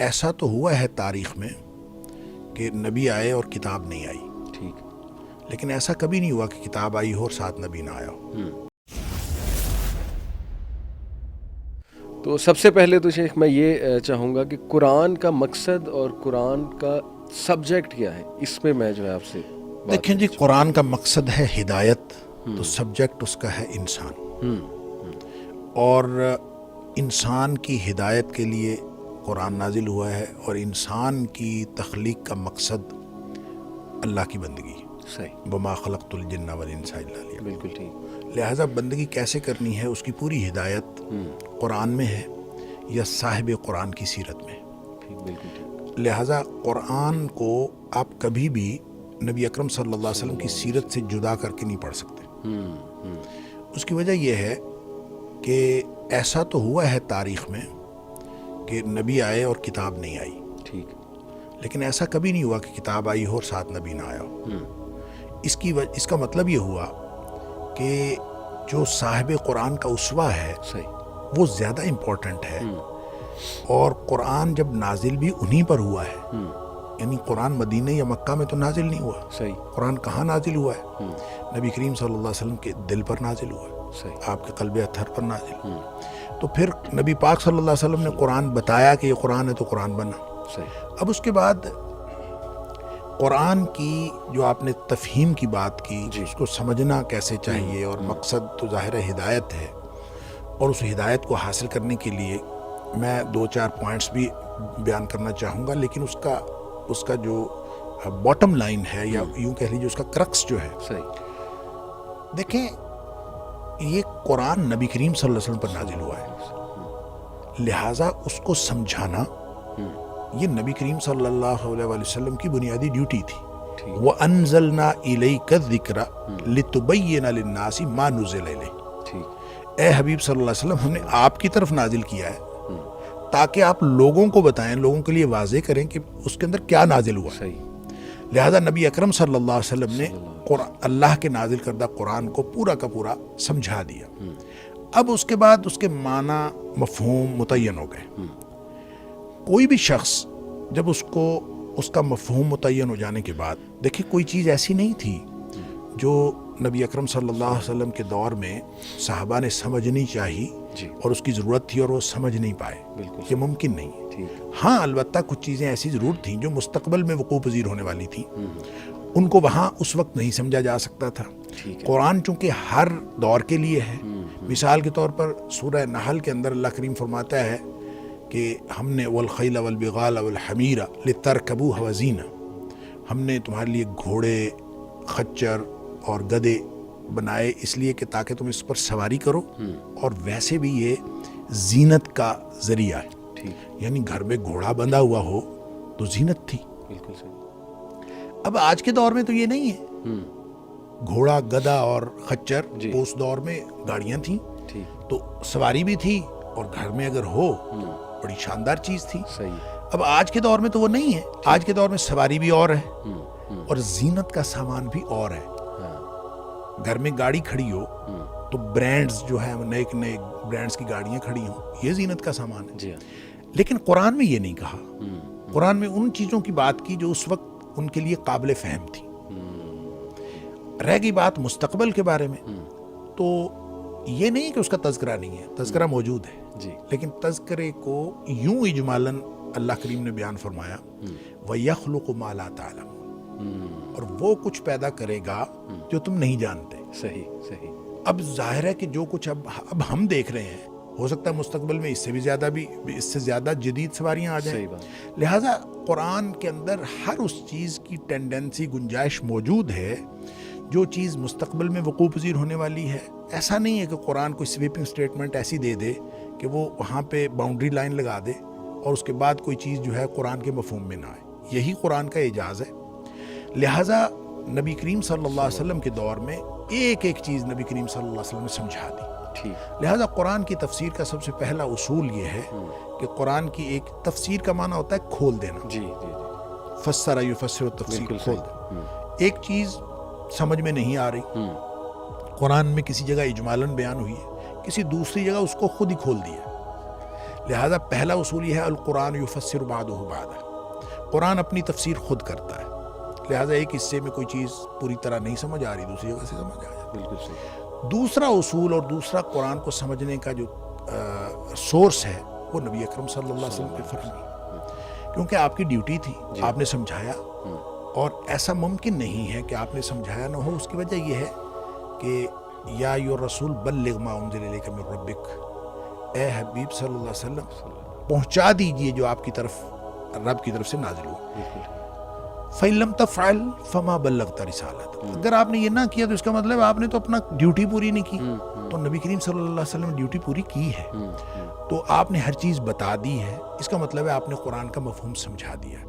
ایسا تو ہوا ہے تاریخ میں کہ نبی آئے اور کتاب نہیں آئی، ٹھیک، لیکن ایسا کبھی نہیں ہوا کہ کتاب آئی ہو اور ساتھ نبی نہ آیا ہو۔ تو سب سے پہلے تو شیخ میں یہ چاہوں گا کہ قرآن کا مقصد اور قرآن کا سبجیکٹ کیا ہے، اس میں میں جو ہے آپ سے دیکھیں جی، قرآن کا مقصد ہے ہدایت، تو سبجیکٹ اس کا ہے انسان، اور انسان کی ہدایت کے لیے قرآن نازل ہوا ہے، اور انسان کی تخلیق کا مقصد اللہ کی بندگی، صحیح، وما خلقت الجن والانس الا لیعبدون، بالکل ٹھیک، لہٰذا بندگی کیسے کرنی ہے اس کی پوری ہدایت قرآن میں ہے یا صاحب قرآن کی سیرت میں۔ ٹھیک، بالکل ٹھیک، لہٰذا قرآن کو آپ کبھی بھی نبی اکرم صلی اللہ علیہ وسلم کی سیرت سے جدا کر کے نہیں پڑھ سکتے۔ اس کی وجہ یہ ہے کہ ایسا تو ہوا ہے تاریخ میں کہ نبی آئے اور کتاب نہیں آئی، ٹھیک، لیکن ایسا کبھی نہیں ہوا کہ کتاب آئی ہو اور ساتھ نبی نہ آیا ہو۔ اس کا مطلب یہ ہوا کہ جو صاحب قرآن کا اسوہ ہے صحیح، وہ زیادہ امپورٹنٹ ہے، اور قرآن جب نازل بھی انہی پر ہوا ہے، یعنی قرآن مدینہ یا مکہ میں تو نازل نہیں ہوا، صحیح، قرآن کہاں نازل ہوا ہے؟ نبی کریم صلی اللہ علیہ وسلم کے دل پر نازل ہوا ہے، صحیح، آپ کے قلب اطہر پر نازل ہوا۔ تو پھر نبی پاک صلی اللہ علیہ وسلم نے قرآن بتایا کہ یہ قرآن ہے تو قرآن بنا۔ صحیح، اب اس کے بعد قرآن کی جو آپ نے تفہیم کی بات کی، اس کو سمجھنا کیسے چاہیے، اور مقصد تو ظاہر ہدایت ہے، اور اس ہدایت کو حاصل کرنے کے لیے میں 2-4 پوائنٹس بھی بیان کرنا چاہوں گا، لیکن اس کا جو باٹم لائن ہے، یا یوں کہہ لیجیے اس کا کرکس جو ہے، صحیح، دیکھیں یہ قرآن نبی کریم صلی اللہ علیہ وسلم پر نازل ہوا ہے، لہٰذا اس کو سمجھانا یہ نبی کریم صلی اللہ علیہ وسلم کی بنیادی ڈیوٹی تھی۔ وَأَنزَلْنَا إِلَيْكَ الذِّكْرَ لِتُبَيِّنَ لِلنَّاسِ مَا نُزِّلَ إِلَيْهِمْ، ٹھیک، اے حبیب صلی اللہ علیہ وسلم، ہم نے آپ کی طرف نازل کیا ہے تاکہ آپ لوگوں کو بتائیں، لوگوں کے لیے واضح کریں کہ اس کے اندر کیا نازل ہوا ہے۔ صحیح، لہذا نبی اکرم صلی اللہ علیہ وسلم نے اللہ کے نازل کردہ قرآن کو پورا کا پورا سمجھا دیا۔ اب اس کے بعد اس کے معنی مفہوم متعین ہو گئے۔ کوئی بھی شخص جب اس کا مفہوم متعین ہو جانے کے بعد، دیکھیں کوئی چیز ایسی نہیں تھی جو نبی اکرم صلی اللہ علیہ وسلم کے دور میں صحابہ نے سمجھنی چاہی اور اس کی ضرورت تھی اور وہ سمجھ نہیں پائے، یہ ممکن نہیں ہے۔ ہاں البتہ کچھ چیزیں ایسی ضرور تھیں جو مستقبل میں وقوع پذیر ہونے والی تھیں، ان کو وہاں اس وقت نہیں سمجھا جا سکتا تھا۔ قرآن چونکہ ہر دور کے لیے ہے، مثال کے طور پر سورہ نحل کے اندر اللہ کریم فرماتا ہے کہ ہم نے والخیل والبغال والحمیر لترکبوها وزینہ، ہم نے تمہارے لیے گھوڑے، خچر اور گدھے بنائے اس لیے کہ تاکہ تم اس پر سواری کرو، اور ویسے بھی یہ زینت کا ذریعہ ہے، یعنی گھر میں گھوڑا بندھا ہوا ہو تو زینت تھی۔ بالکل صحیح، اب آج کے دور میں تو یہ نہیں ہے، گھوڑا، گدھا اور خچر اس دور میں گاڑیاں تھیں، تو سواری بھی تھی، اور گھر میں اگر ہو بڑی شاندار چیز تھی۔ صحیح، اب آج کے دور میں تو وہ نہیں ہے، آج کے دور میں سواری بھی اور ہے اور زینت کا سامان بھی اور ہے۔ گھر میں گاڑی کھڑی ہو تو برانڈز جو ہیں، نئے نئے برانڈز کی گاڑیاں کھڑی ہوں، یہ زینت کا سامان ہے۔ لیکن قرآن میں یہ نہیں کہا، قرآن میں ان چیزوں کی بات کی جو اس وقت ان کے لیے قابل فہم تھی۔ رہ گئی بات مستقبل کے بارے میں، تو یہ نہیں کہ اس کا تذکرہ نہیں ہے، تذکرہ موجود ہے، لیکن تذکرے کو یوں اجمالاً اللہ کریم نے بیان فرمایا وَيَخْلُقُ مَا لَا تَعْلَمُونَ، اور وہ کچھ پیدا کرے گا جو تم نہیں جانتے۔ صحیح، صحیح، اب ظاہر ہے کہ جو کچھ اب ہم دیکھ رہے ہیں، ہو سکتا ہے مستقبل میں اس سے زیادہ جدید سواریاں آ جائیں۔ لہٰذا قرآن کے اندر ہر اس چیز کی ٹینڈنسی، گنجائش موجود ہے جو چیز مستقبل میں وقوع پذیر ہونے والی ہے۔ ایسا نہیں ہے کہ قرآن کوئی سویپنگ سٹیٹمنٹ ایسی دے دے کہ وہ وہاں پہ باؤنڈری لائن لگا دے اور اس کے بعد کوئی چیز جو ہے قرآن کے مفہوم میں نہ آئے۔ یہی قرآن کا اعجاز ہے۔ لہٰذا نبی کریم صلی اللہ علیہ وسلم کے دور میں ایک ایک چیز نبی کریم صلی اللہ علیہ وسلم نے سمجھا دی۔ لہٰذا قرآن کی تفسیر کا سب سے پہلا اصول یہ ہے کہ قرآن کی ایک تفسیر کا معنی ہوتا ہے کھول دینا۔ فسر یفسر تفسیر، کھول دینا۔ ایک چیز سمجھ میں نہیں آ رہی، قرآن میں کسی جگہ اجمالاً بیان ہوئی ہے، کسی دوسری جگہ اس کو خود ہی کھول دیا۔ لہٰذا پہلا اصول یہ ہے القرآن یفسر بعضہ بعضا، قرآن اپنی تفسیر خود کرتا ہے، لہٰذا ایک حصے میں کوئی چیز پوری طرح نہیں سمجھ آ رہی دوسری جگہ سے سمجھ آ جاتی۔ بالکل صحیح۔ دوسرا اصول اور دوسرا قرآن کو سمجھنے کا جو سورس ہے وہ نبی اکرم صلی اللہ علیہ وسلم کے فرمان، کیونکہ آپ کی ڈیوٹی تھی، آپ نے سمجھایا، اور ایسا ممکن نہیں ہے کہ آپ نے سمجھایا نہ ہو۔ اس کی وجہ یہ ہے کہ یا ایھا الرسول بلغ ما انزل الیک من ربک، اے حبیب صلی اللہ علیہ وسلم پہنچا دیجئے جو آپ کی طرف رب کی طرف سے نازل ہو۔ فَإِن لَمْ تَفْعَلْ فَمَا بَلَّغْتَ رِسَالَتَهُ، اگر آپ نے یہ نہ کیا تو اس کا مطلب آپ نے تو اپنا ڈیوٹی پوری نہیں کی۔ تو نبی کریم صلی اللہ علیہ وسلم نے ڈیوٹی پوری کی ہے، تو آپ نے ہر چیز بتا دی ہے، اس کا مطلب ہے آپ نے قرآن کا مفہوم سمجھا دیا ہے۔